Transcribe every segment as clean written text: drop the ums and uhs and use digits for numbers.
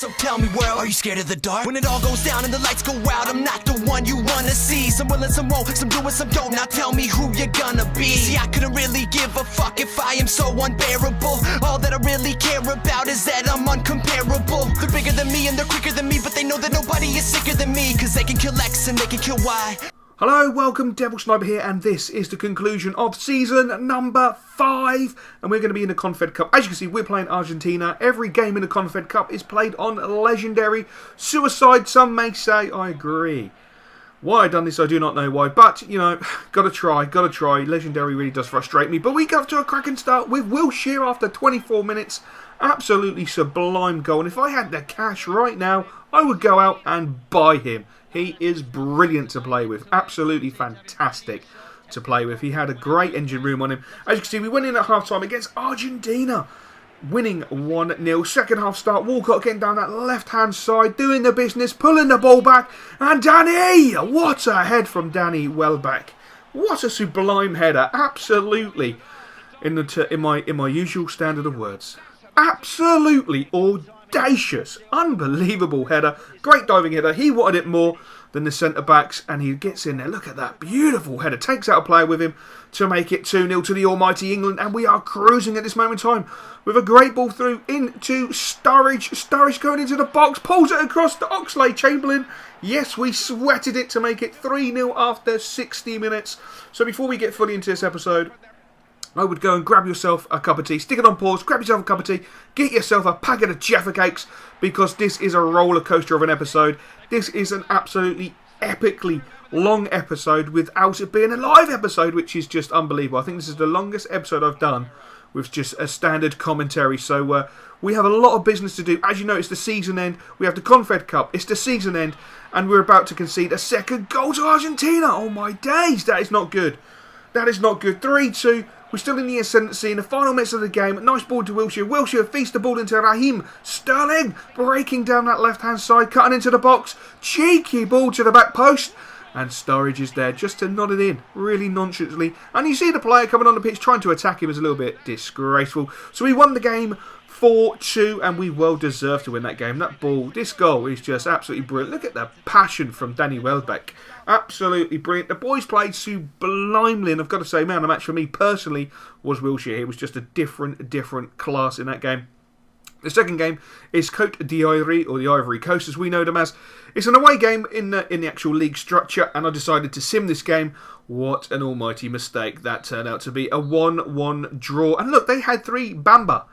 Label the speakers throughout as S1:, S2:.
S1: So tell me, world, are you scared of the dark? When it all goes down and the lights go out, I'm not the one you wanna see. Some willing, some won't, some doing, some don't. Now tell me who you're gonna be. See, I couldn't really give a fuck if I am so unbearable. All that I really care about is that I'm uncomparable. They're bigger than me and they're quicker than me, but they know that nobody is sicker than me, cause they can kill X and they can kill Y.
S2: Hello, welcome, Devil Sniper here, and this is the conclusion of season number 5, and we're going to be in the Confed Cup. As you can see, we're playing Argentina. Every game in the Confed Cup is played on legendary suicide. Some may say I agree. Why I've done this, I do not know why, but, you know, gotta try. Legendary really does frustrate me, but we got to a cracking start with Wilshere after 24 minutes. Absolutely sublime goal, and if I had the cash right now, I would go out and buy him. He is brilliant to play with. Absolutely fantastic to play with. He had a great engine room on him. As you can see, we went in at half-time against Argentina, winning 1-0. Second half start, Walcott getting down that left-hand side, doing the business, pulling the ball back. And Danny! What a head from Danny Welbeck. What a sublime header. Absolutely, in my usual standard of words, absolutely audacious, unbelievable header, great diving header. He wanted it more than the centre-backs, and he gets in there. Look at that beautiful header, takes out a player with him to make it 2-0 to the almighty England, and we are cruising at this moment in time with a great ball through into Sturridge. Sturridge going into the box, pulls it across to Oxlade-Chamberlain. Yes, we sweated it to make it 3-0 after 60 minutes. So before we get fully into this episode, I would go and grab yourself a cup of tea, stick it on pause, grab yourself a cup of tea, get yourself a packet of Jaffa Cakes, because this is a roller coaster of an episode. This is an absolutely epically long episode without it being a live episode, which is just unbelievable. I think this is the longest episode I've done with just a standard commentary. So we have a lot of business to do. As you know, it's the season end. We have the Confed Cup. It's the season end, and we're about to concede a second goal to Argentina. Oh my days, that is not good. That is not good. 3-2. We're still in the ascendancy in the final minutes of the game. Nice ball to Wilshere. Wilshere feeds the ball into Raheem Sterling. Breaking down that left-hand side. Cutting into the box. Cheeky ball to the back post. And Sturridge is there just to nod it in. Really nonchalantly. And you see the player coming on the pitch trying to attack him is a little bit disgraceful. So we won the game 4-2, and we well deserved to win that game. That ball, this goal is just absolutely brilliant. Look at the passion from Danny Welbeck. Absolutely brilliant. The boys played sublimely, and I've got to say, man, the match for me personally was Wilshere. He was just a different class in that game. The second game is Côte d'Ivoire, or the Ivory Coast as we know them as. It's an away game in the actual league structure, and I decided to sim this game. What an almighty mistake that turned out to be. A 1-1 draw. And look, they had 3 Bamba.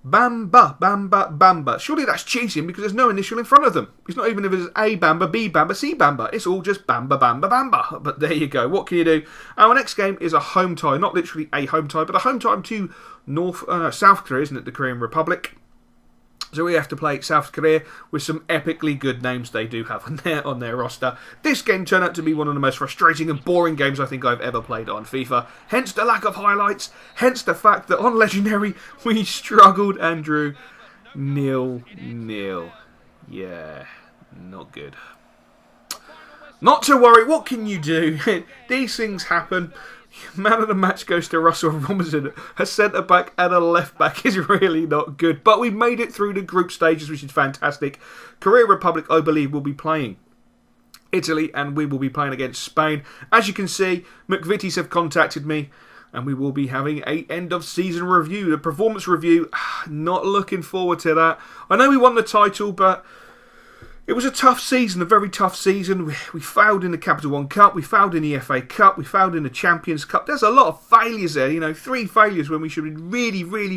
S2: Bamba. Surely that's cheating because there's no initial in front of them. It's not even if it's A Bamba, B Bamba, C Bamba. It's all just Bamba. But there you go. What can you do? Our next game is a home tie. Not literally a home tie, but a home tie to South Korea, isn't it? The Korean Republic. So we have to play South Korea with some epically good names they do have on their roster. This game turned out to be one of the most frustrating and boring games I think I've ever played on FIFA. Hence the lack of highlights. Hence the fact that on Legendary we struggled and drew 0-0. Yeah, not good. Not to worry, what can you do? These things happen. Man of the match goes to Russell Robinson. A centre-back and a left-back is really not good. But we made it through the group stages, which is fantastic. Korea Republic, I believe, will be playing Italy, and we will be playing against Spain. As you can see, McVitie's have contacted me, and we will be having a end-of-season review. The performance review, not looking forward to that. I know we won the title, but it was a tough season, a very tough season. We failed in the Capital One Cup, we failed in the FA Cup, we failed in the Champions Cup. There's a lot of failures there, you know, 3 failures when we should be really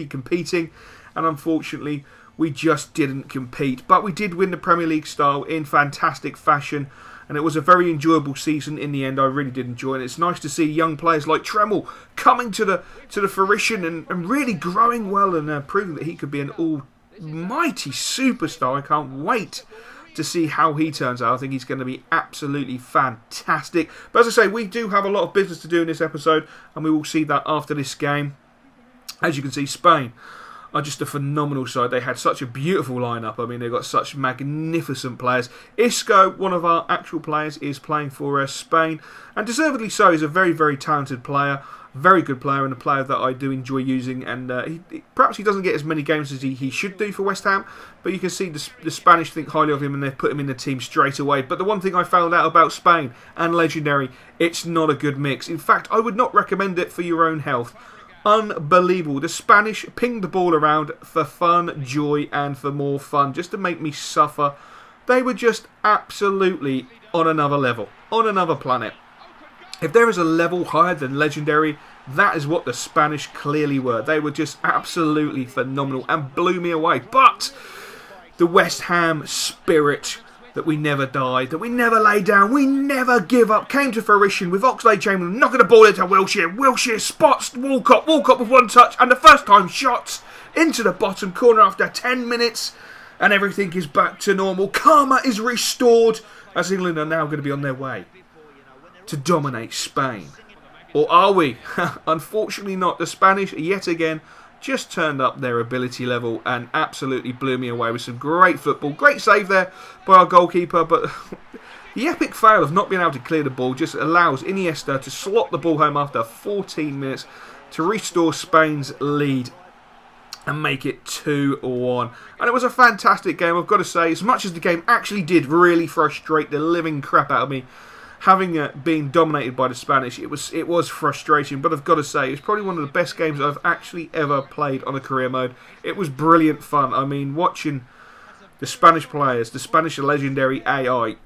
S2: competing. And unfortunately, we just didn't compete. But we did win the Premier League style in fantastic fashion. And it was a very enjoyable season in the end. I really did enjoy it. It's nice to see young players like Tremel coming to the fruition and really growing well and proving that he could be an almighty superstar. I can't wait to see how he turns out. I think he's going to be absolutely fantastic. But as I say, we do have a lot of business to do in this episode, and we will see that after this game. As you can see, Spain are just a phenomenal side. They had such a beautiful lineup. I mean, they've got such magnificent players. Isco, one of our actual players, is playing for Spain, and deservedly so. He's a very, very talented player. Very good player and a player that I do enjoy using, and perhaps he doesn't get as many games as he should do for West Ham, but you can see the Spanish think highly of him and they've put him in the team straight away. But the one thing I found out about Spain and Legendary, it's not a good mix. In fact, I would not recommend it for your own health. Unbelievable. The Spanish pinged the ball around for fun, joy, and for more fun, just to make me suffer. They were just absolutely on another level, on another planet. If there is a level higher than Legendary, that is what the Spanish clearly were. They were just absolutely phenomenal and blew me away. But the West Ham spirit that we never died, that we never lay down, we never give up, came to fruition with Oxlade-Chamberlain knocking the ball into Wilshere. Wilshere spots Walcott with one touch, and the first time shots into the bottom corner after 10 minutes, and everything is back to normal. Karma is restored, as England are now going to be on their way to dominate Spain. Or are we? Unfortunately not. The Spanish, yet again, just turned up their ability level and absolutely blew me away with some great football. Great save there by our goalkeeper, but the epic fail of not being able to clear the ball just allows Iniesta to slot the ball home after 14 minutes to restore Spain's lead and make it 2-1. And it was a fantastic game, I've got to say. As much as the game actually did really frustrate the living crap out of me, having been dominated by the Spanish, it was frustrating, but I've got to say, it's probably one of the best games I've actually ever played on a career mode. It was brilliant fun. I mean, watching the Spanish players, the Spanish Legendary AI,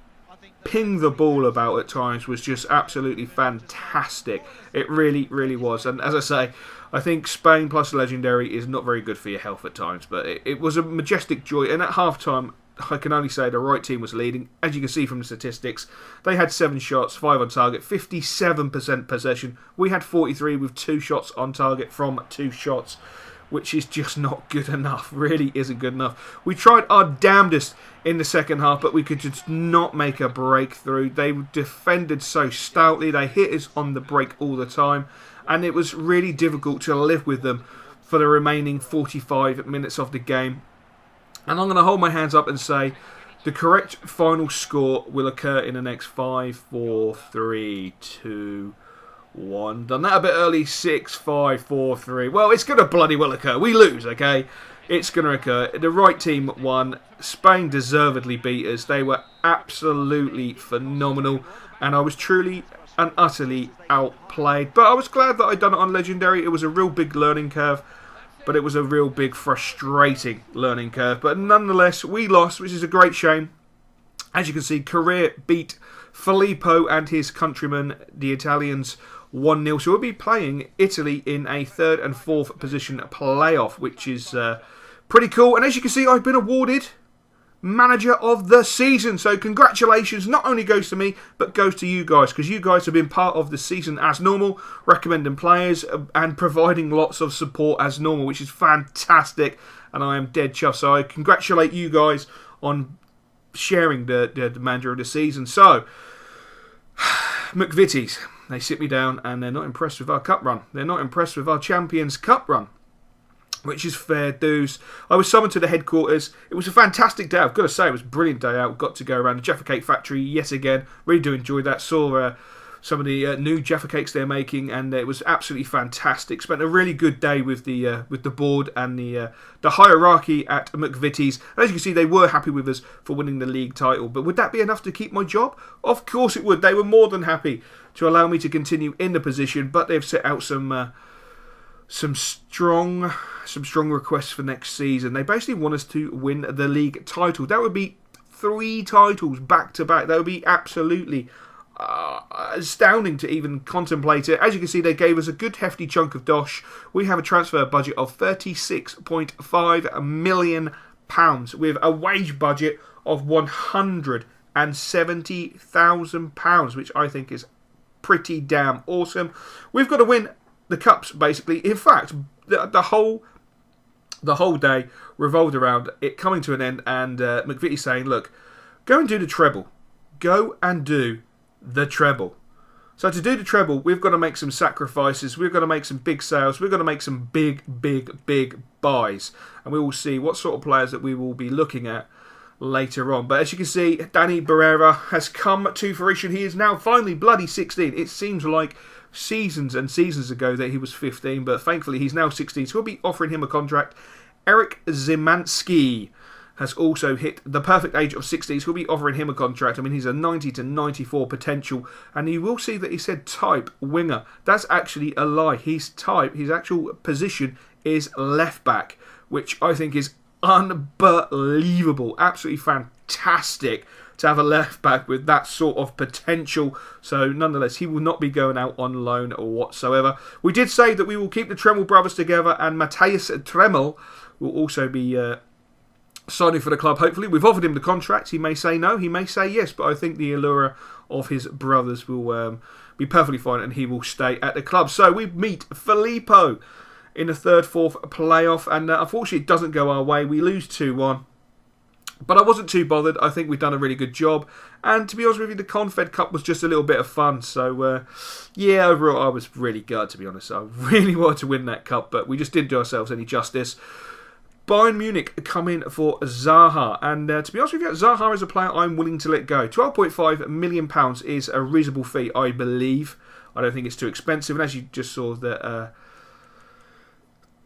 S2: ping the ball about at times was just absolutely fantastic. It really, really was. And as I say, I think Spain plus Legendary is not very good for your health at times, but it was a majestic joy. And at half-time, I can only say the right team was leading. As you can see from the statistics, they had 7 shots, 5 on target, 57% possession. We had 43 with 2 shots on target from 2 shots, which is just not good enough. Really isn't good enough. We tried our damnedest in the second half, but we could just not make a breakthrough. They defended so stoutly. They hit us on the break all the time, and it was really difficult to live with them for the remaining 45 minutes of the game. And I'm going to hold my hands up and say the correct final score will occur in the next 5, 4, 3, 2, 1. Done that a bit early. 6, 5, 4, 3. Well, it's going to bloody well occur. We lose, okay? It's going to occur. The right team won. Spain deservedly beat us. They were absolutely phenomenal. And I was truly and utterly outplayed. But I was glad that I'd done it on Legendary. It was a real big learning curve. But it was a real big frustrating learning curve. But nonetheless, we lost, which is a great shame. As you can see, Kare beat Filippo and his countrymen, the Italians, 1-0. So we'll be playing Italy in a 3rd and 4th position playoff, which is pretty cool. And as you can see, I've been awarded Manager of the Season. So congratulations, not only goes to me, but goes to you guys, because you guys have been part of the season as normal, recommending players and providing lots of support as normal, which is fantastic, and I am dead chuffed. So I congratulate you guys on sharing the Manager of the Season. So, McVitie's, they sit me down and they're not impressed with our cup run. They're not impressed with our Champions Cup run, which is fair dues. I was summoned to the headquarters. It was a fantastic day. I've got to say, it was a brilliant day out. Got to go around the Jaffa Cake factory yet again. Really do enjoy that. Saw some of the new Jaffa Cakes they're making, and it was absolutely fantastic. Spent a really good day with the board and the hierarchy at McVitie's. And as you can see, they were happy with us for winning the league title. But would that be enough to keep my job? Of course it would. They were more than happy to allow me to continue in the position, but they've set out some strong requests for next season. They basically want us to win the league title. That would be 3 titles back to back. That would be absolutely astounding to even contemplate it. As you can see, they gave us a good hefty chunk of dosh. We have a transfer budget of £36.5 million with a wage budget of £170,000, which I think is pretty damn awesome. We've got to win the cups, basically. In fact, the whole day revolved around it coming to an end, and McVitie saying, look, go and do the treble. Go and do the treble. So to do the treble, we've got to make some sacrifices. We've got to make some big sales. We've got to make some big buys. And we will see what sort of players that we will be looking at later on. But as you can see, Danny Barrera has come to fruition. He is now finally bloody 16. It seems like seasons and seasons ago that he was 15, but thankfully he's now 16, so we'll be offering him a contract. Eric Zimanski has also hit the perfect age of 16, so we'll be offering him a contract. I mean, he's a 90 to 94 potential, and you will see that he said type winger. That's actually a lie. His actual position is left back, which I think is unbelievable. Absolutely fantastic to have a left back with that sort of potential. So nonetheless, he will not be going out on loan whatsoever. We did say that we will keep the Tremel brothers together, and Matthias Tremel will also be signing for the club, hopefully. We've offered him the contract. He may say no, he may say yes, but I think the allure of his brothers will be perfectly fine, and he will stay at the club. So we meet Filippo in the 3rd/4th playoff, and unfortunately it doesn't go our way. We lose 2-1. But I wasn't too bothered. I think we've done a really good job. And to be honest with you, the Confed Cup was just a little bit of fun. So, yeah, overall, I was really gutted, to be honest. I really wanted to win that cup, but we just didn't do ourselves any justice. Bayern Munich come in for Zaha. And to be honest with you, Zaha is a player I'm willing to let go. £12.5 million is a reasonable fee, I believe. I don't think it's too expensive. And as you just saw, that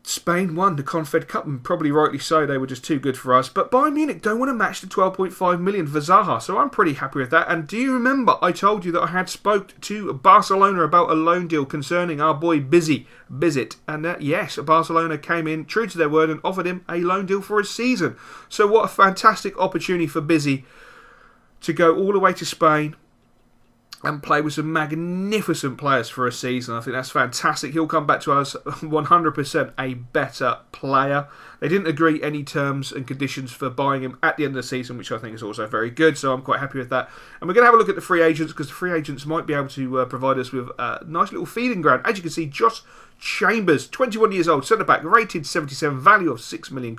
S2: Spain won the Confed Cup, and probably rightly so. They were just too good for us. But Bayern Munich don't want to match the 12.5 million for Zaha, so I'm pretty happy with that. And do you remember I told you that I had spoke to Barcelona about a loan deal concerning our boy Bizit? And yes, Barcelona came in true to their word and offered him a loan deal for a season. So what a fantastic opportunity for Bizzy to go all the way to Spain and play with some magnificent players for a season. I think that's fantastic. He'll come back to us 100% a better player. They didn't agree any terms and conditions for buying him at the end of the season, which I think is also very good, so I'm quite happy with that. And we're going to have a look at the free agents, because the free agents might be able to provide us with a nice little feeding ground. As you can see, Josh Chambers, 21 years old, centre-back, rated 77, value of £6 million.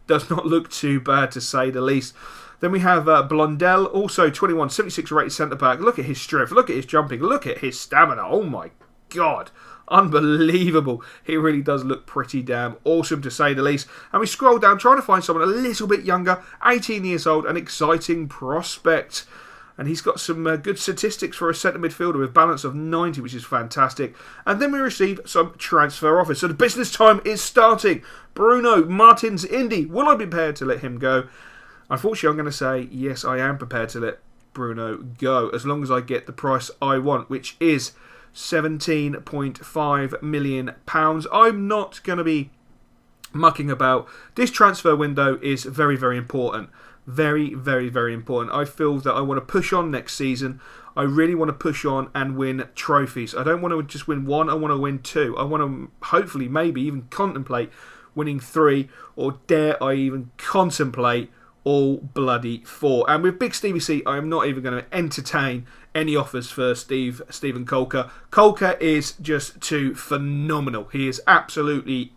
S2: Does not look too bad, to say the least. Then we have Blondell, also 21, 76 rated centre-back. Look at his strength, look at his jumping, look at his stamina. Oh my God, unbelievable. He really does look pretty damn awesome, to say the least. And we scroll down, trying to find someone a little bit younger, 18 years old, an exciting prospect. And he's got some good statistics for a centre midfielder with balance of 90, which is fantastic. And then we receive some transfer offers. So the business time is starting. Bruno Martins Indy. Will I be prepared to let him go? Unfortunately, I'm going to say, yes, I am prepared to let Bruno go, as long as I get the price I want, which is £17.5 million. I'm not going to be mucking about. This transfer window is very, very important. Very, very, very important. I feel that I want to push on next season. I really want to push on and win trophies. I don't want to just win one, I want to win two. I want to hopefully, maybe even contemplate winning 3, or dare I even contemplate all bloody 4. And with Big Stevie C, I am not even going to entertain any offers for Stephen Kolka. Kolka is just too phenomenal. He is absolutely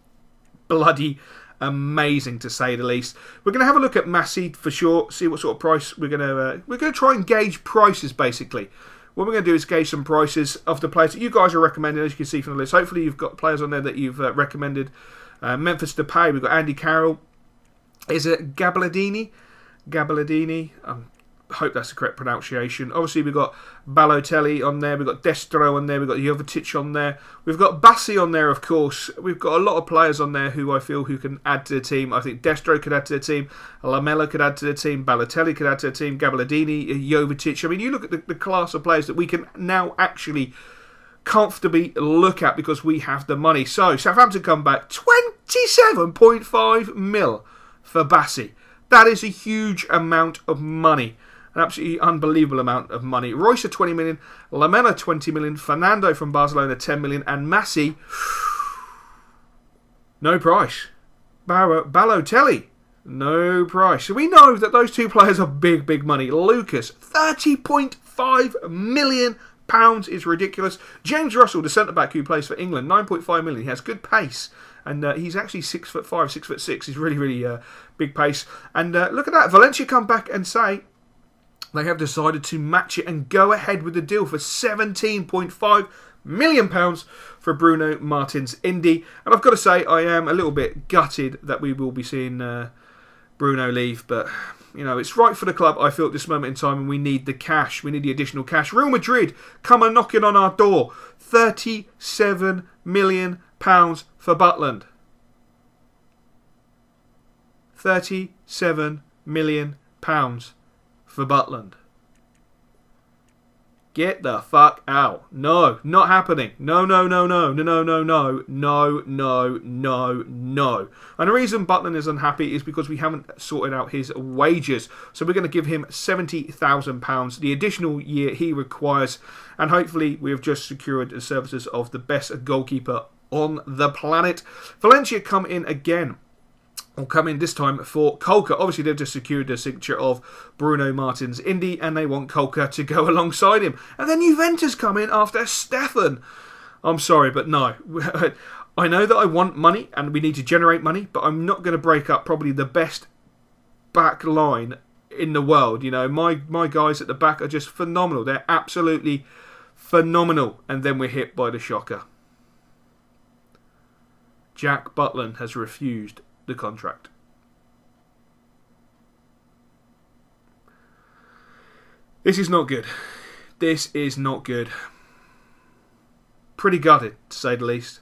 S2: bloody amazing, to say the least. We're going to have a look at Massey for sure, see what sort of price we're going to try and gauge prices, basically. What we're going to do is gauge some prices of the players that you guys are recommending, as you can see from the list. Hopefully you've got players on there that you've recommended. Memphis Depay, we've got Andy Carroll. Is it Gabaladini? I hope that's the correct pronunciation. Obviously, we've got Balotelli on there. We've got Destro on there. We've got Jovetic on there. We've got Bassi on there, of course. We've got a lot of players on there who I feel who can add to the team. I think Destro could add to the team. Lamela could add to the team. Balotelli could add to the team. Gabaladini, Jovetic. I mean, you look at the class of players that we can now actually comfortably look at because we have the money. So, Southampton come back. 27.5 mil for Bassi. That is a huge amount of money. An absolutely unbelievable amount of money. Royce at 20 million, Lamela 20 million, Fernando from Barcelona 10 million, and Massey, no price. Balotelli, no price. So we know that those two players are big, big money. Lucas, £30.5 million is ridiculous. James Russell, the centre-back who plays for England, 9.5 million. He has good pace. And he's actually 6'5", 6'6". He's really, really big pace. And look at that. Valencia come back and say they have decided to match it and go ahead with the deal for £17.5 million for Bruno Martins Indy. And I've got to say, I am a little bit gutted that we will be seeing Bruno leave. But You know, it's right for the club, I feel, at this moment in time, and we need the cash. We need the additional cash. Real Madrid come a knocking on our door. £37 million for Butland. £37 million for Butland. Get the fuck out. No, not happening. No, no, no, no, no, no, no, no, no, no, no, no. And the reason Butland is unhappy is because we haven't sorted out his wages. So we're going to give him £70,000, the additional year he requires. And hopefully we have just secured the services of the best goalkeeper on the planet. Valencia come in again. Will come in this time for Kolka. Obviously, they've just secured the signature of Bruno Martins Indy, and they want Kolka to go alongside him. And then Juventus come in after Stefan. I'm sorry, but no. I know that I want money, and we need to generate money, but I'm not going to break up probably the best back line in the world. You know, my guys at the back are just phenomenal. They're absolutely phenomenal. And then we're hit by the shocker. Jack Butland has refused the contract. This is not good. This is not good. Pretty gutted, to say the least.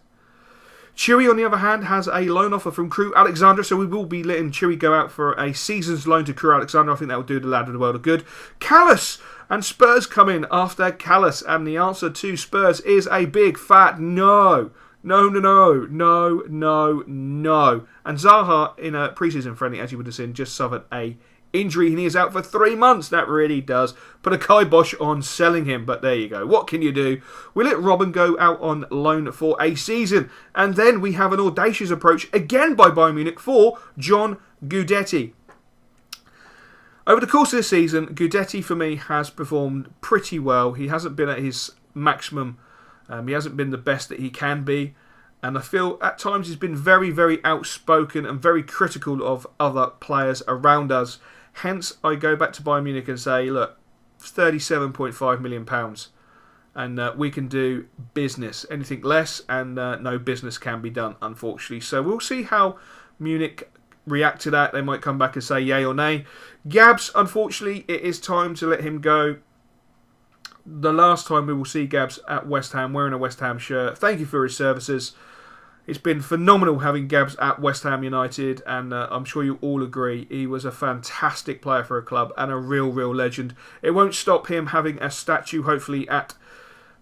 S2: Chewy, on the other hand, has a loan offer from Crew Alexandra, so we will be letting Chewy go out for a season's loan to Crew Alexandra. I think that will do the lad of the world of good. Callas and Spurs come in after Callas, and the answer to Spurs is a big fat no. No, no, no, no, no, no. And Zaha, in a pre-season friendly, as you would have seen, just suffered a injury and he is out for 3 months. That really does put a kibosh on selling him. But there you go. What can you do? We let Robin go out on loan for a season. And then we have an audacious approach again by Bayern Munich for John Guidetti. Over the course of this season, Guidetti, for me, has performed pretty well. He hasn't been at his maximum. He hasn't been the best that he can be. And I feel at times he's been very, very outspoken and very critical of other players around us. Hence, I go back to Bayern Munich and say, look, £37.5 million. And we can do business. Anything less and no business can be done, unfortunately. So we'll see how Munich react to that. They might come back and say yay or nay. Gabs, unfortunately, it is time to let him go. The last time we will see Gabs at West Ham wearing a West Ham shirt. Thank you for his services. It's been phenomenal having Gabs at West Ham United, and I'm sure you all agree he was a fantastic player for a club and a real, real legend. It won't stop him having a statue, hopefully, at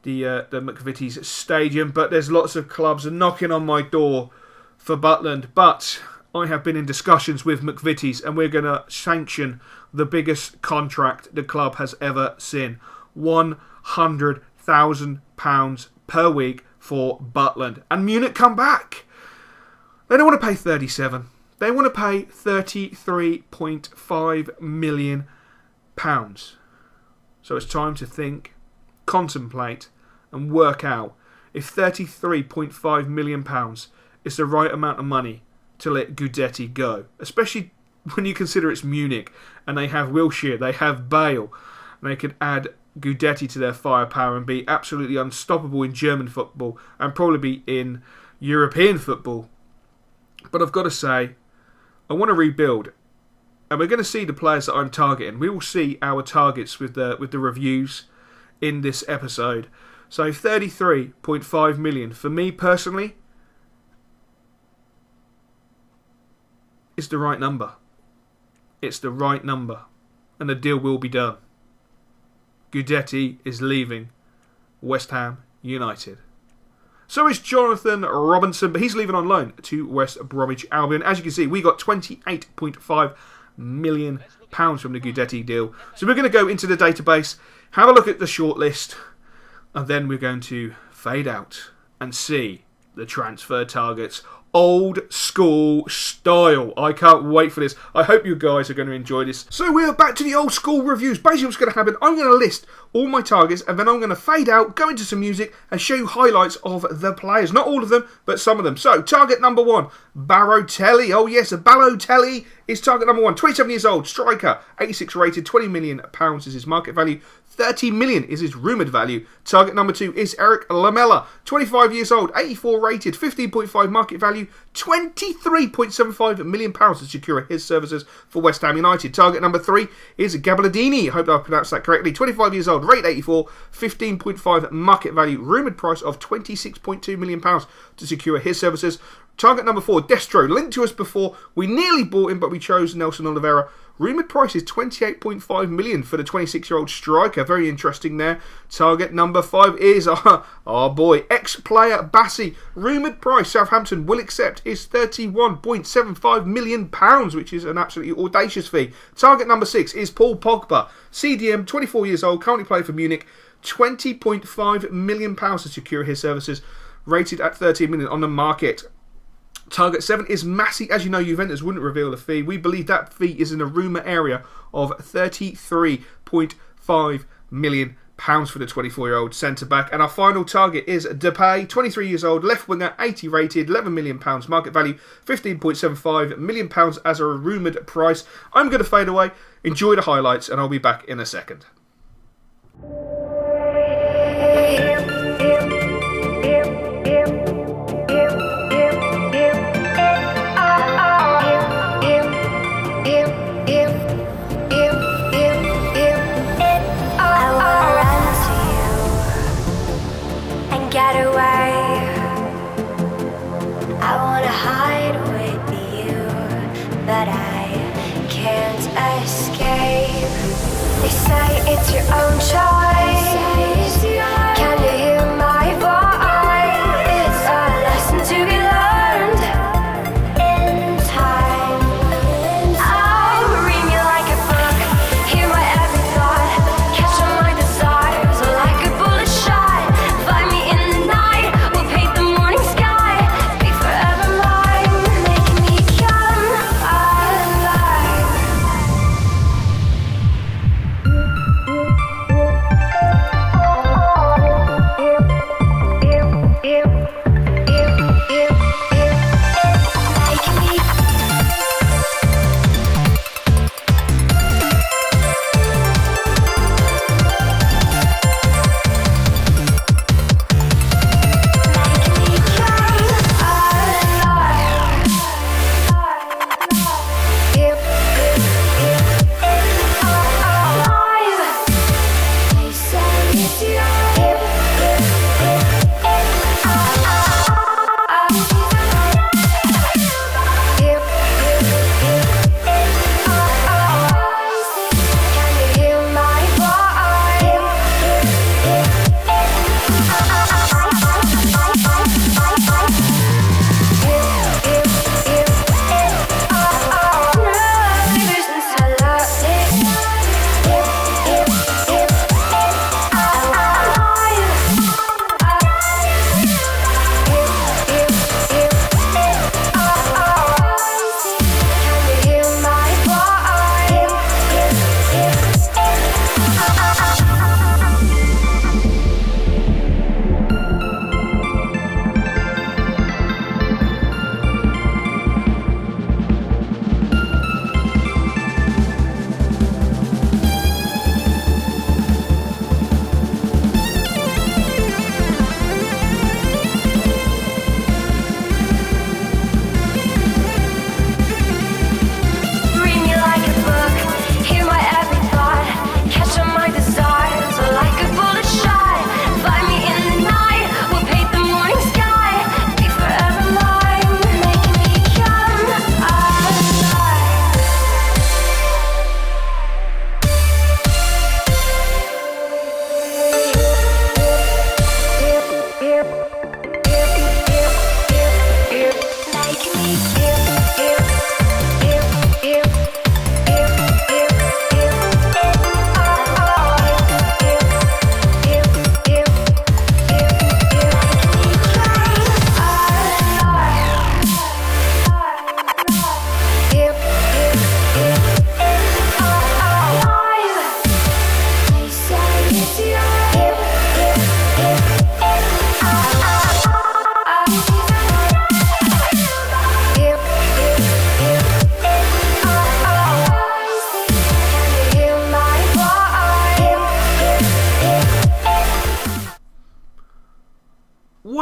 S2: the McVitie's Stadium, but there's lots of clubs knocking on my door for Butland. But I have been in discussions with McVitie's, and we're going to sanction the biggest contract the club has ever seen. £100,000 per week for Butland. And Munich come back. They don't want to pay 37. They want to pay £33.5 million. So it's time to think, contemplate, and work out if £33.5 million is the right amount of money to let Guidetti go. Especially when you consider it's Munich and they have Wilshere, they have Bale, and they could add Guidetti to their firepower and be absolutely unstoppable in German football and probably be in European football. But I've got to say, I want to rebuild, and we're going to see the players that I'm targeting. We will see our targets with the reviews in this episode. So 33.5 million for me personally is the right number. It's the right number, and the deal will be done. Guidetti is leaving West Ham United. So is Jonathan Robinson, but he's leaving on loan to West Bromwich Albion. As you can see, we got £28.5 million from the Guidetti deal. So we're going to go into the database, have a look at the shortlist, and then we're going to fade out and see the transfer targets. Old school style. I can't wait for this. I hope you guys are going to enjoy this. So we are back to the old school reviews. Basically what's going to happen, I'm going to list all my targets and then I'm going to fade out, go into some music and show you highlights of the players. Not all of them, but some of them. So target number 1, Balotelli. Oh yes, Balotelli is target number 1. 27 years old, striker, 86 rated, £20 million is his market value. 30 million is his rumoured value. Target number 2 is Eric Lamela, 25 years old, 84 rated, 15.5 market value, value £23.75 million to secure his services for West Ham United. Target number 3 is Gabaldini. I hope I pronounced that correctly. 25 years old, rate 84, 15.5 market value, rumoured price of £26.2 million to secure his services. Target number 4, Destro, linked to us before. We nearly bought him, but we chose Nelson Oliveira. Rumoured price is £28.5 million for the 26-year-old striker. Very interesting there. Target number 5 is our boy, ex-player Bassi. Rumoured price, Southampton will accept, is £31.75 million, which is an absolutely audacious fee. Target number 6 is Paul Pogba. CDM, 24 years old, currently playing for Munich. £20.5 million to secure his services. Rated at £13 million on the market. Target 7 is Massey. As you know, Juventus wouldn't reveal the fee. We believe that fee is in a rumour area of £33.5 million for the 24-year-old centre-back. And our final target is Depay, 23 years old, left winger, 80 rated, £11 million, market value £15.75 million as a rumoured price. I'm going to fade away, enjoy the highlights, and I'll be back in a second.
S3: Get away. I wanna hide with you, but I can't escape. They say it's your own choice. Can you hear my voice? It's a lesson to be learned in time. I'll read me like a book, hear my every thought, catch on my desires like a bullet shot. Find me in the night, we'll paint the morning sky. Be forever mine, making me come alive.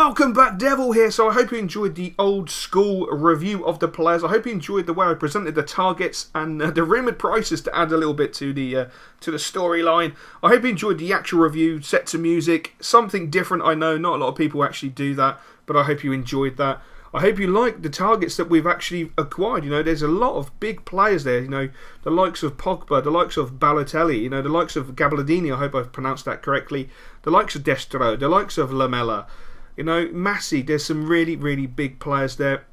S2: welcome back, Devil here. So I hope you enjoyed the old school review of the players. I hope you enjoyed the way I presented the targets and the rumoured prices to add a little bit to the storyline. I hope you enjoyed the actual review, set to music, something different. I know not a lot of people actually do that, but I hope you enjoyed that. I hope you like the targets that we've actually acquired. You know, there's a lot of big players there. You know, the likes of Pogba, the likes of Balotelli, you know, the likes of Gabaldini, I hope I've pronounced that correctly, the likes of Destro, the likes of Lamela, you know, Massey. There's some really, really big players there.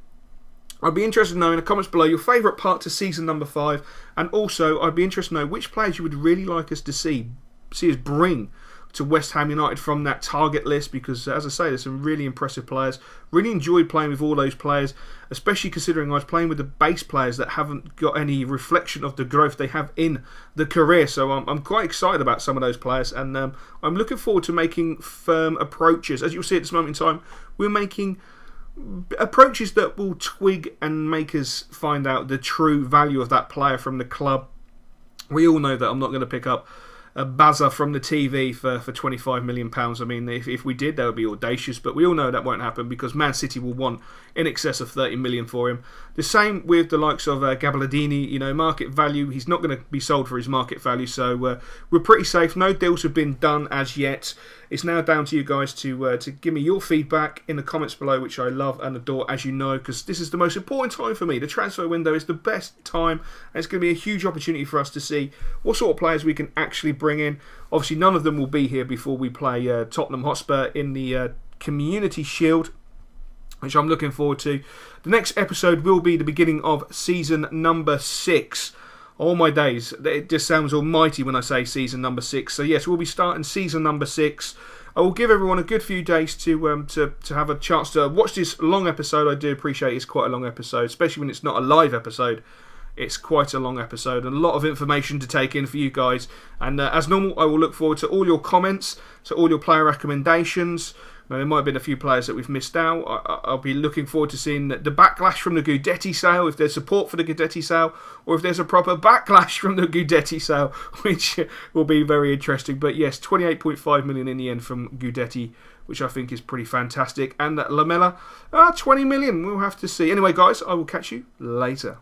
S2: I'd be interested to know in the comments below your favourite part to season number 5, and also I'd be interested to know which players you would really like us to see us bring to West Ham United from that target list, because as I say, there's some really impressive players. Really enjoyed playing with all those players, especially considering I was playing with the base players that haven't got any reflection of the growth they have in the career. So I'm quite excited about some of those players, and I'm looking forward to making firm approaches. As you'll see at this moment in time, we're making approaches that will twig and make us find out the true value of that player from the club. We all know that I'm not going to pick up a Bazza from the TV for £25 million. I mean, if we did, that would be audacious, but we all know that won't happen because Man City will want in excess of 30 million for him. The same with the likes of Gabaldini. You know, market value, he's not going to be sold for his market value, so we're pretty safe. No deals have been done as yet. It's now down to you guys to give me your feedback in the comments below, which I love and adore, as you know, because this is the most important time for me. The transfer window is the best time, and it's going to be a huge opportunity for us to see what sort of players we can actually bring in. Obviously, none of them will be here before we play Tottenham Hotspur in the Community Shield, which I'm looking forward to. The next episode will be the beginning of season number 6. Oh my days, it just sounds almighty when I say season number 6. So yes, we'll be starting season number 6. I will give everyone a good few days to have a chance to watch this long episode. I do appreciate it's quite a long episode, especially when it's not a live episode. It's quite a long episode and a lot of information to take in for you guys. And as normal, I will look forward to all your comments, to all your player recommendations. Now, there might have been a few players that we've missed out. I'll be looking forward to seeing the backlash from the Gudetti sale, if there's support for the Gudetti sale, or if there's a proper backlash from the Gudetti sale, which will be very interesting. But yes, 28.5 million in the end from Gudetti, which I think is pretty fantastic. And Lamela, 20 million, we'll have to see. Anyway, guys, I will catch you later.